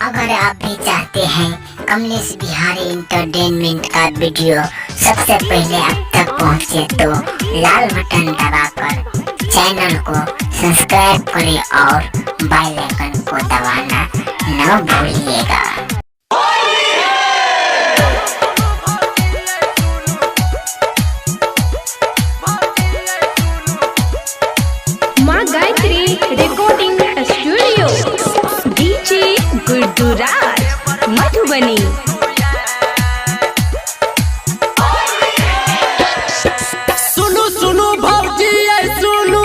अगर आप भी चाहते हैं कमलेश बिहारी इंटरटेनमेंट का वीडियो सबसे पहले आप तक पहुंचे तो लाल बटन दबाकर चैनल को सब्सक्राइब करें और बेल आइकन को दबाना न भूलिएगा। माँ Gayatri recording studio DJ Gudduraj Madhubani. सुनु सुनु भौजी सुनु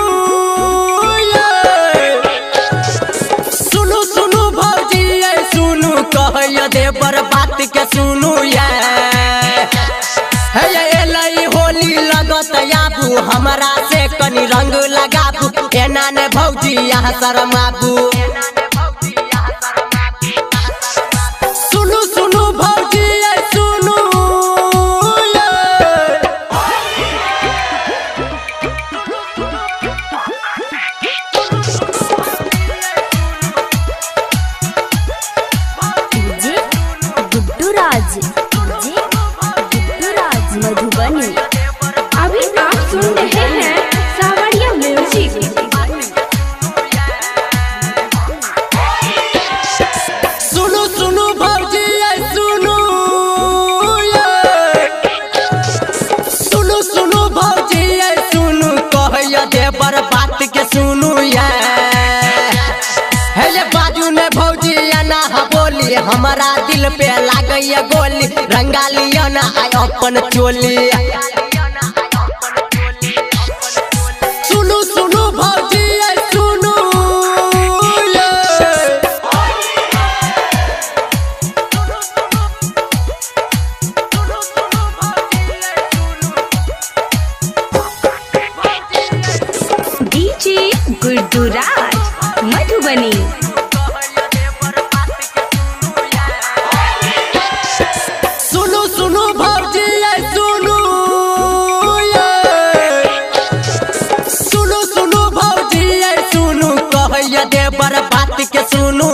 सुनु सुनु भौजी सुनु कहिया देवर बात के सुनु एलई होली लगत आबू हमरा से कनी रंग लगाबू एना ने भौजी यहाँ शरमाबू। सुनु सुनु भौजी सुनु डीजे गुड्डूराज मधुबनी। अभी आप सुन रहे हैं सावरिया म्यूजिक। सुनु सुनु भौजी सुनु सुनु सुनु भौजी सुनु कहिया देवर बात के सुनु हे बाजू ने भौजी ना बोली हमारा दिल पे लागैया गोली रंगा लिया ना आय अपन चोली। सुनु सुनु भौजी सुनु डीजे गुड्डूराज मधुबनी। सुनु सुनु भौजी सुनु सुनु सुनु भौजी सुनु कहिया देवर बात के सुनु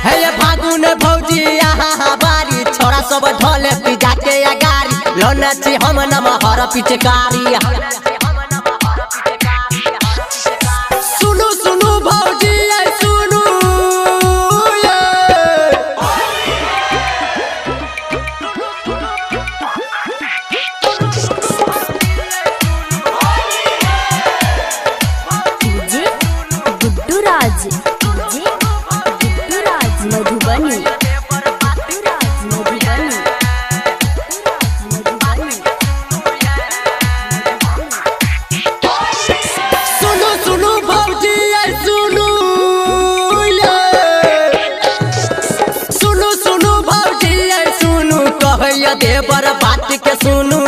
हे भागू ने भौजी यहाँ बारी छोरा सब ढोले पिजा के अगारी लोना छी हम नमहर पिचकारी। सुनु सुनु भौजी सुनु डीजे गुड्डूराज मधुबनी। सुनु सुनु भौजी सुनु सुनु सुनु भौजी सुनु कहिया देवर बात के सुनु